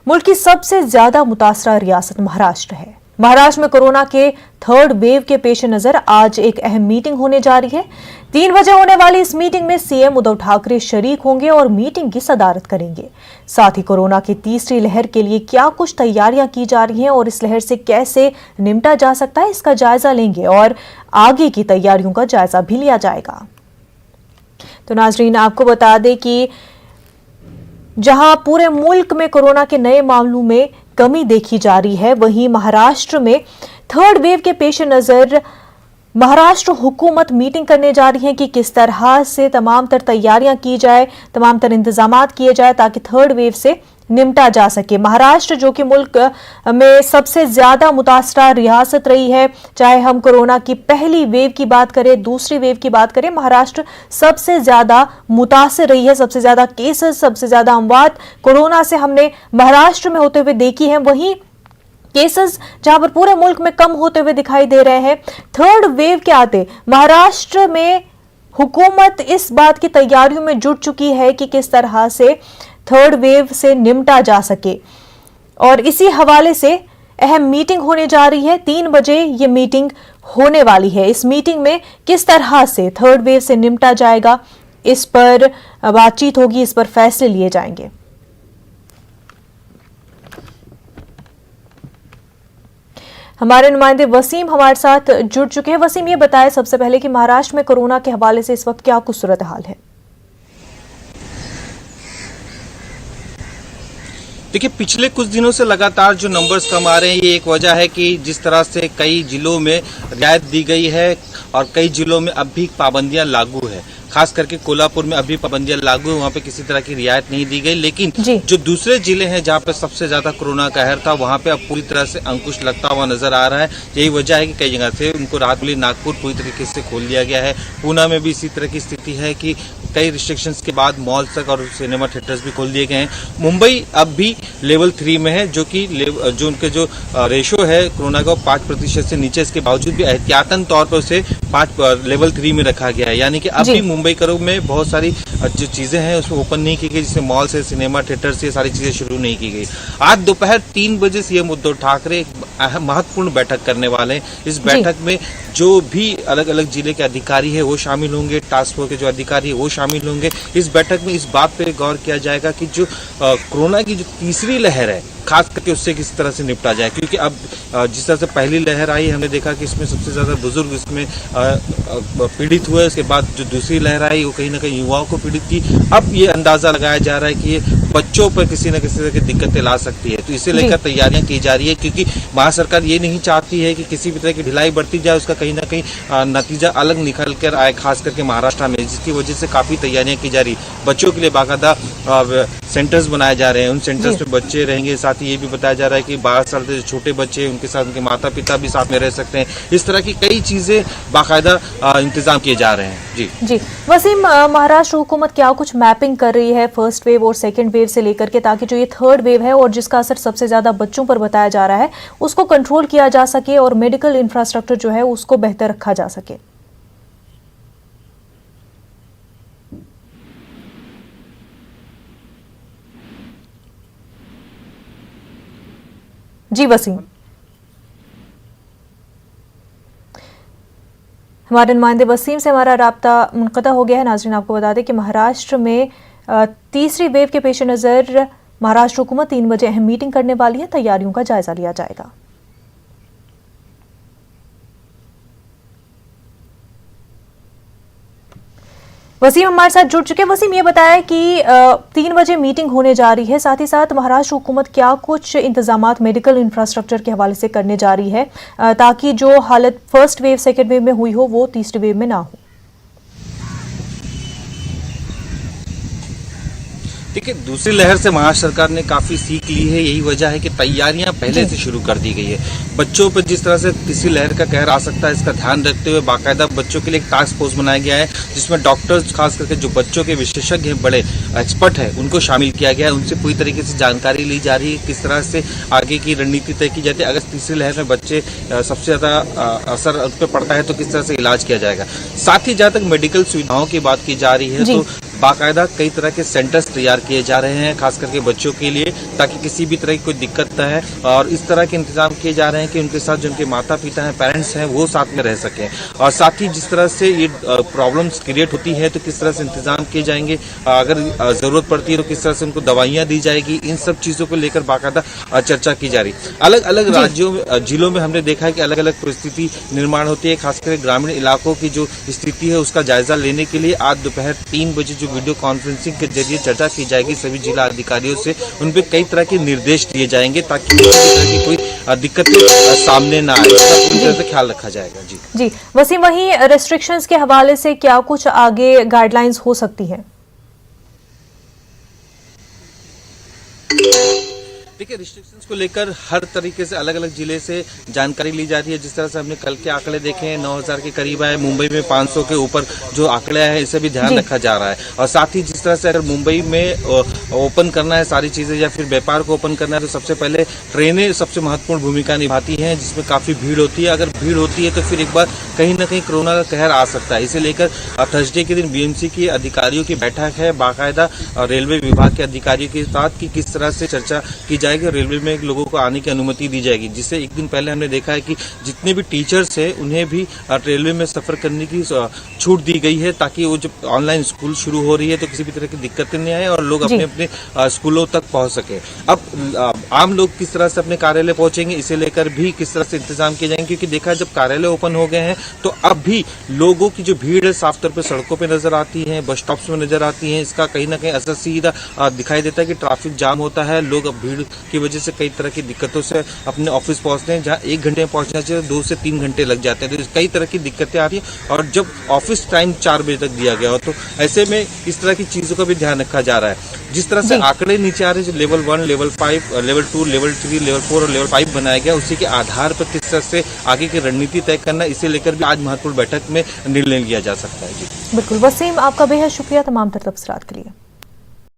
मुल्क की सबसे ज्यादा मुतासरा रियासत महाराष्ट्र है। महाराष्ट्र में कोरोना के थर्ड वेव के पेश नजर आज एक अहम मीटिंग होने जा रही है। 3 बजे होने वाली इस मीटिंग में सीएम उद्धव ठाकरे शरीक होंगे और मीटिंग की सदारत करेंगे। साथ ही कोरोना की तीसरी लहर के लिए क्या कुछ तैयारियां की जा रही हैं और इस लहर से कैसे निपटा जा सकता है, इसका जायजा लेंगे और आगे की तैयारियों का जायजा भी लिया जाएगा। तो नाजरीन, आपको बता दें कि जहां पूरे मुल्क में कोरोना के नए मामलों में कमी देखी जा रही है, वहीं महाराष्ट्र में थर्ड वेव के पेश नजर महाराष्ट्र हुकूमत मीटिंग करने जा रही है कि किस तरह से तमाम तर तैयारियां की जाए, तमाम तर इंतजामात किए जाए ताकि थर्ड वेव से निपटा जा सके। महाराष्ट्र जो कि मुल्क में सबसे ज्यादा मुतासरा रियासत रही है, चाहे हम कोरोना की पहली वेव की बात करें, दूसरी वेव की बात करें, महाराष्ट्र सबसे ज्यादा मुतासर रही है। सबसे ज्यादा केसेस, सबसे ज्यादा अमवात कोरोना से हमने महाराष्ट्र में होते हुए देखी है। वहीं केसेस जहां पर पूरे मुल्क में कम होते हुए दिखाई दे रहे हैं, थर्ड वेव के आते महाराष्ट्र में हुकूमत इस बात की तैयारियों में जुट चुकी है कि किस तरह से थर्ड वेव से निपटा जा सके और इसी हवाले से अहम मीटिंग होने जा रही है। 3 बजे ये मीटिंग होने वाली है। इस मीटिंग में किस तरह से थर्ड वेव से निपटा जाएगा, इस पर बातचीत होगी, इस पर फैसले लिए जाएंगे। हमारे नुमाइंदे वसीम हमारे साथ जुड़ चुके हैं। वसीम, ये बताएं सबसे पहले कि महाराष्ट्र में कोरोना के हवाले से इस वक्त क्या कुछ सूरत हाल है? देखिए, पिछले कुछ दिनों से लगातार जो नंबर्स कम आ रहे हैं, ये एक वजह है कि जिस तरह से कई जिलों में रियायत दी गई है और कई जिलों में अब भी पाबंदियां लागू है। खास करके कोल्हापुर में अभी पाबंदियां लागू है, वहाँ पे किसी तरह की रियायत नहीं दी गई। लेकिन जो दूसरे जिले हैं जहाँ पे सबसे ज्यादा कोरोना कहर था, वहाँ पे अब पूरी तरह से अंकुश लगता हुआ नजर आ रहा है। यही वजह है कि कई जगह से उनको राहत मिली। नागपुर पूरी तरीके से खोल दिया गया है। पूना में भी इसी तरह की स्थिति है कि कई रिस्ट्रिक्शंस के बाद मॉल तक और सिनेमा थिएटर्स भी खोल दिए गए हैं। मुंबई अब भी लेवल 3 में है, जो कि जो उनके जो रेशो है कोरोना का 5% से नीचे। इसके बावजूद भी एहतियातन तौर पर उसे लेवल 3 में रखा गया है। यानी कि अब भी मुंबई करो में बहुत सारी जो चीजें हैं उसमें ओपन नहीं की गई, जिससे मॉल से सिनेमा थिएटर से सारी चीजें शुरू नहीं की गई। आज दोपहर 3 बजे सीएम उद्धव ठाकरे एक महत्वपूर्ण बैठक करने वाले हैं। इस बैठक में जो भी अलग अलग जिले के अधिकारी है वो शामिल होंगे, टास्क फोर्स के जो अधिकारी है वो शामिल होंगे। इस बैठक में इस बात पे गौर किया जाएगा कि जो कोरोना की जो तीसरी लहर है, खास करके उससे किस तरह से निपटा जाए। क्योंकि अब जिस तरह से पहली लहर आई, हमने देखा कि इसमें सबसे ज्यादा बुजुर्ग इसमें पीड़ित हुए। उसके बाद जो दूसरी लहर आई वो कहीं ना कहीं युवाओं को पीड़ित की। अब ये अंदाजा लगाया जा रहा है कि ये बच्चों पर किसी न किसी तरह की दिक्कतें ला सकती है। तो इसे लेकर तैयारियां की जा रही है, क्योंकि महाराष्ट्र सरकार ये नहीं चाहती है कि किसी भी तरह की ढिलाई बढ़ती जाए, उसका कहीं ना कहीं नतीजा अलग निकल कर आए, खास करके महाराष्ट्र में, जिसकी वजह से काफी तैयारियां की जा रही। बच्चों के लिए बाकायदा सेंटर्स बनाए जा रहे हैं, उन सेंटर्स में बच्चे रहेंगे। साथ ही ये भी बताया जा रहा है कि 12 साल से जो छोटे बच्चे, उनके साथ उनके माता पिता भी साथ में रह सकते हैं। इस तरह की कई चीजें बाकायदा इंतजाम किए जा रहे हैं। जी वसीम, महाराष्ट्र हुकूमत क्या कुछ मैपिंग कर रही है फर्स्ट वेव और सेकंड वेव से लेकर के, ताकि जो ये थर्ड वेव है और जिसका असर सबसे ज्यादा बच्चों पर बताया जा रहा है, उसको कंट्रोल किया जा सके और मेडिकल इंफ्रास्ट्रक्चर जो है उसको बेहतर रखा जा सके? जी वसीम, हमारे नुमाइंदे वसीम से हमारा राब्ता मुनक़ता हो गया है। नाज़रीन, आपको बता दें कि महाराष्ट्र में तीसरी वेव के पेश नज़र महाराष्ट्र हुकूमत 3 बजे अहम मीटिंग करने वाली है। तैयारियों का जायजा लिया जाएगा। वसीम हमारे साथ जुड़ चुके हैं। वसीम, ये बताया कि 3 बजे मीटिंग होने जा रही है, साथ ही साथ महाराष्ट्र हुकूमत क्या कुछ इंतजामात मेडिकल इंफ्रास्ट्रक्चर के हवाले से करने जा रही है ताकि जो हालत फर्स्ट वेव सेकेंड वेव में हुई हो वो तीसरी वेव में ना हो? देखिए, दूसरी लहर से महाराष्ट्र सरकार ने काफी सीख ली है। यही वजह है कि तैयारियां पहले से शुरू कर दी गई है। बच्चों पर जिस तरह से तीसरी लहर का कहर आ सकता है, इसका ध्यान रखते हुए बाकायदा बच्चों के लिए एक टास्क फोर्स बनाया गया है, जिसमें डॉक्टर्स, खास करके जो बच्चों के विशेषज्ञ हैं, बड़े एक्सपर्ट हैं, उनको शामिल किया गया है। उनसे पूरी तरीके से जानकारी ली जा रही है किस तरह से आगे की रणनीति तय की जाती है। अगर तीसरी लहर में बच्चे सबसे ज्यादा असर उन पर पड़ता है तो किस तरह से इलाज किया जाएगा। साथ ही जहाँ तक मेडिकल सुविधाओं की बात की जा रही है, तो बाकायदा कई तरह के सेंटर्स तैयार किए जा रहे हैं, खास करके बच्चों के लिए, ताकि किसी भी तरह की कोई दिक्कत न है। और इस तरह के इंतजाम किए जा रहे हैं कि उनके साथ जो उनके माता पिता हैं, पेरेंट्स हैं, वो साथ में रह सकें। और साथ ही जिस तरह से ये प्रॉब्लम्स क्रिएट होती है तो किस तरह से इंतजाम किए जाएंगे, अगर जरूरत पड़ती है तो किस तरह से उनको दवाइयां दी जाएगी, इन सब चीजों को लेकर बाकायदा चर्चा की जा रही। अलग अलग राज्यों जिलों में हमने देखा है कि अलग अलग परिस्थिति निर्माण होती है। खासकर ग्रामीण इलाकों की जो स्थिति है उसका जायजा लेने के लिए आज दोपहर 3 बजे जो वीडियो कॉन्फ्रेंसिंग के जरिए चर्चा की जाएगी सभी जिला अधिकारियों से, उन पर कई तरह के निर्देश दिए जाएंगे ताकि किसी तरह की कोई दिक्कतें सामने ना आए, इसका पूरी तरह से ख्याल रखा जाएगा। जी वसीम, वहीं रेस्ट्रिक्शंस के हवाले से क्या कुछ आगे गाइडलाइंस हो सकती है? देखिए, रिस्ट्रिक्शंस को लेकर हर तरीके से अलग अलग जिले से जानकारी ली जा रही है। जिस तरह से हमने कल के आंकड़े देखे हैं 9000 के करीब आए, मुंबई में 500 के ऊपर जो आंकड़े हैं इसे भी ध्यान रखा जा रहा है। और साथ ही जिस तरह से अगर मुंबई में ओपन करना है सारी चीजें या फिर व्यापार को ओपन करना है तो सबसे पहले ट्रेनें सबसे महत्वपूर्ण भूमिका निभाती हैं, जिसमें काफी भीड़ होती है। अगर भीड़ होती है तो फिर एक बार कहीं ना कहीं कोरोना का कहर आ सकता है। इसे लेकर थर्सडे के दिन बीएमसी की अधिकारियों की बैठक है बाकायदा रेलवे विभाग के अधिकारियों के साथ कि किस तरह से चर्चा की जाएगी, रेलवे में लोगों को आने की अनुमति दी जाएगी। जिससे एक दिन पहले हमने देखा है कि जितने भी टीचर्स हैं उन्हें भी रेलवे में सफर करने की छूट दी गई है, ताकि वो जब ऑनलाइन स्कूल शुरू हो रही है तो किसी भी तरह की दिक्कतें नहीं आए और लोग अपने अपने स्कूलों तक पहुंच सके। अब आम लोग किस तरह से अपने कार्यालय पहुंचेंगे इसे लेकर भी किस तरह से इंतजाम किए जाएंगे, क्योंकि देखा जब कार्यालय ओपन हो गए हैं तो अब भी लोगों की जो भीड़ है साफ तौर पर सड़कों पर नजर आती है, बस स्टॉप्स में नजर आती है। इसका कहीं ना कहीं असर सीधा दिखाई देता है कि ट्रैफिक जाम होता है। लोग अब भीड़ की वजह से कई तरह की दिक्कतों से अपने ऑफिस पहुंचते हैं, जहां 1 घंटे में पहुंचना चाहिए 2 से 3 घंटे लग जाते हैं। तो कई तरह की दिक्कतें आ रही है और जब ऑफिस टाइम 4 बजे तक दिया गया हो तो ऐसे में इस तरह की चीजों का भी ध्यान रखा जा रहा है। जिस तरह से आंकड़े नीचे आ रहे हैं, जो level 1, level 5, level 2, level 3, level 4 और लेवल 5 बनाया गया, उसी के आधार पर किस तरह से आगे की रणनीति तय करना, इसे लेकर भी आज महत्वपूर्ण बैठक में निर्णय लिया जा सकता है। जी बिल्कुल वसीम, आपका बेहद शुक्रिया तमाम तफसीलात के लिए।